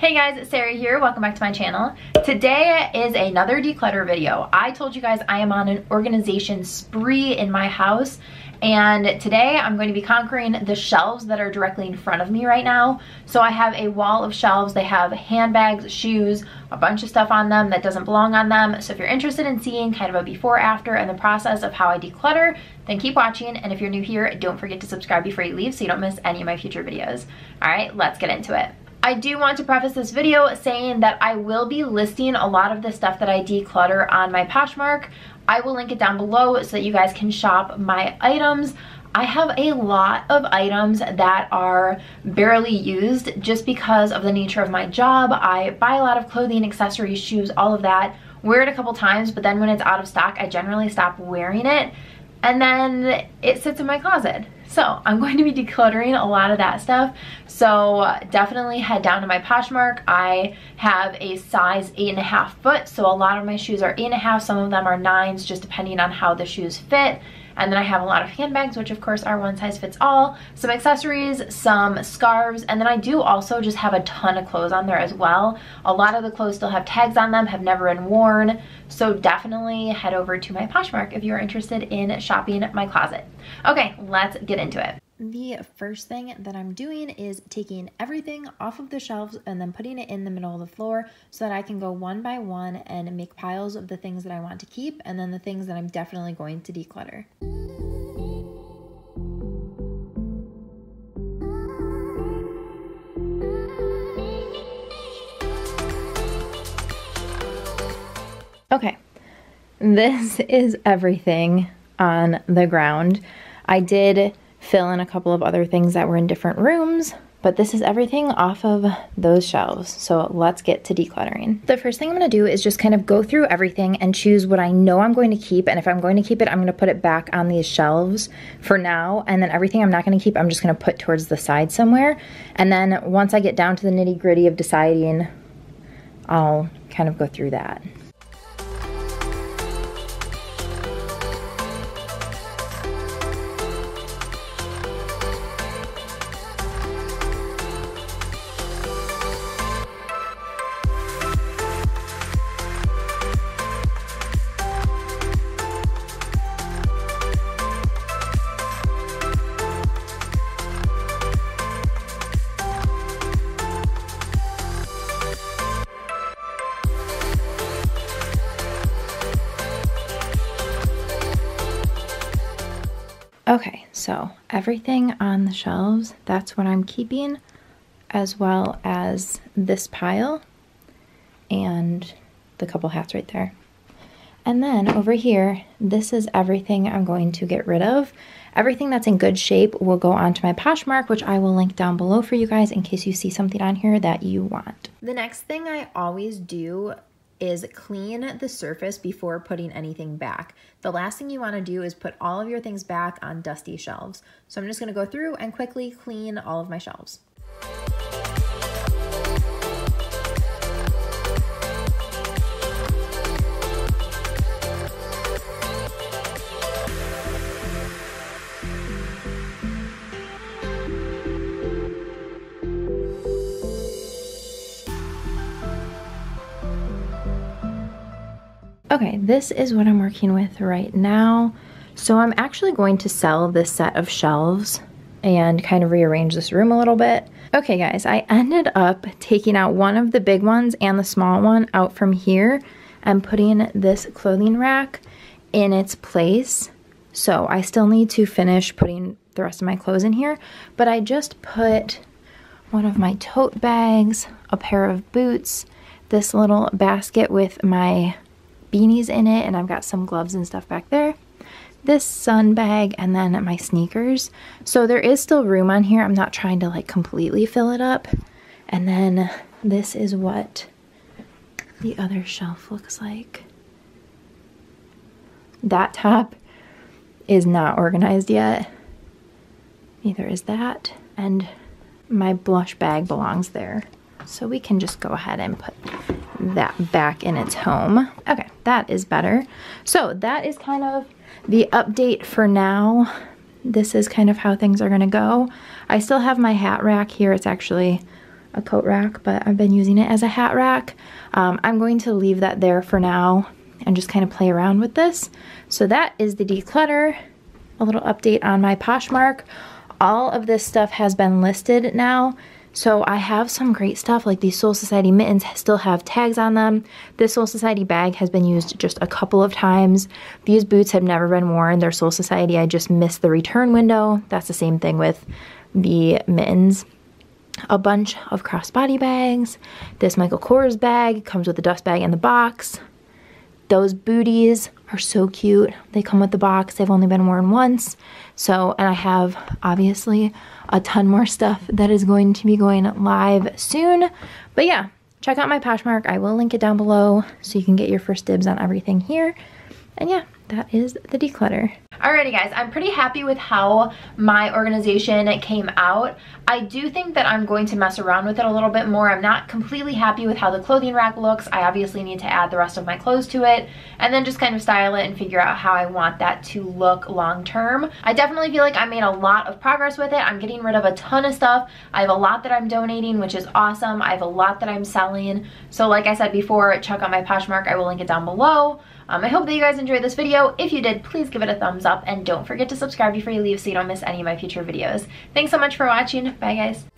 Hey guys, Sarah here. Welcome back to my channel. Today is another declutter video. I told you guys I am on an organization spree in my house, and today I'm going to be conquering the shelves that are directly in front of me right now. So I have a wall of shelves. They have handbags, shoes, a bunch of stuff on them that doesn't belong on them. So if you're interested in seeing kind of a before, after, and the process of how I declutter, then keep watching. And if you're new here, don't forget to subscribe before you leave so you don't miss any of my future videos. All right, let's get into it. I do want to preface this video saying that I will be listing a lot of the stuff that I declutter on my Poshmark. I will link it down below so that you guys can shop my items. I have a lot of items that are barely used just because of the nature of my job. I buy a lot of clothing, accessories, shoes, all of that. Wear it a couple times, but then when it's out of stock, I generally stop wearing it, and then it sits in my closet. So I'm going to be decluttering a lot of that stuff. So definitely head down to my Poshmark. I have a size 8.5 foot. So a lot of my shoes are 8.5. Some of them are 9s, just depending on how the shoes fit. And then I have a lot of handbags, which of course are one size fits all, some accessories, some scarves, and then I do also just have a ton of clothes on there as well. A lot of the clothes still have tags on them, have never been worn, so definitely head over to my Poshmark if you're interested in shopping my closet. Okay, let's get into it. The first thing that I'm doing is taking everything off of the shelves and then putting it in the middle of the floor so that I can go one by one and make piles of the things that I want to keep and then the things that I'm definitely going to declutter. Okay, this is everything on the ground. I did fill in a couple of other things that were in different rooms, but this is everything off of those shelves. So let's get to decluttering. The first thing I'm gonna do is just kind of go through everything and choose what I know I'm going to keep. And if I'm going to keep it, I'm gonna put it back on these shelves for now. And then everything I'm not gonna keep, I'm just gonna put towards the side somewhere. And then once I get down to the nitty gritty of deciding, I'll kind of go through that. Okay, so everything on the shelves, that's what I'm keeping, as well as this pile and the couple hats right there. And then over here, this is everything I'm going to get rid of. Everything that's in good shape will go onto my Poshmark, which I will link down below for you guys in case you see something on here that you want. The next thing I always do is clean the surface before putting anything back. The last thing you want to do is put all of your things back on dusty shelves. So I'm just going to go through and quickly clean all of my shelves. Okay, this is what I'm working with right now. So I'm actually going to sell this set of shelves and kind of rearrange this room a little bit. Okay guys, I ended up taking out one of the big ones and the small one out from here and putting this clothing rack in its place. So I still need to finish putting the rest of my clothes in here, but I just put one of my tote bags, a pair of boots, this little basket with my beanies in it, and I've got some gloves and stuff back there, this sun bag, and then my sneakers. So there is still room on here. I'm not trying to like completely fill it up. And then this is what the other shelf looks like. That top is not organized yet. Neither is that. And my blush bag belongs there. So we can just go ahead and put that back in its home. Okay, that is better. So that is kind of the update for now. This is kind of how things are gonna go. I still have my hat rack here. It's actually a coat rack, but I've been using it as a hat rack. I'm going to leave that there for now and just kind of play around with this. So that is the declutter. A little update on my Poshmark. All of this stuff has been listed now. So I have some great stuff, like these Soul Society mittens still have tags on them. This Soul Society bag has been used just a couple of times. These boots have never been worn. They're Soul Society. I just missed the return window. That's the same thing with the mittens. A bunch of crossbody bags. This Michael Kors bag comes with the dust bag and the box. Those booties are so cute. They come with the box. They've only been worn once. So, and I have obviously a ton more stuff that is going to be going live soon. But yeah, check out my Poshmark. I will link it down below so you can get your first dibs on everything here. And yeah, that is the declutter. Alrighty guys, I'm pretty happy with how my organization came out. I do think that I'm going to mess around with it a little bit more. I'm not completely happy with how the clothing rack looks. I obviously need to add the rest of my clothes to it and then just kind of style it and figure out how I want that to look long term. I definitely feel like I made a lot of progress with it. I'm getting rid of a ton of stuff. I have a lot that I'm donating, which is awesome. I have a lot that I'm selling. So like I said before, check out my Poshmark. I will link it down below. I hope that you guys enjoyed this video. If you did, please give it a thumbs up and don't forget to subscribe before you leave so you don't miss any of my future videos. Thanks so much for watching. Bye guys.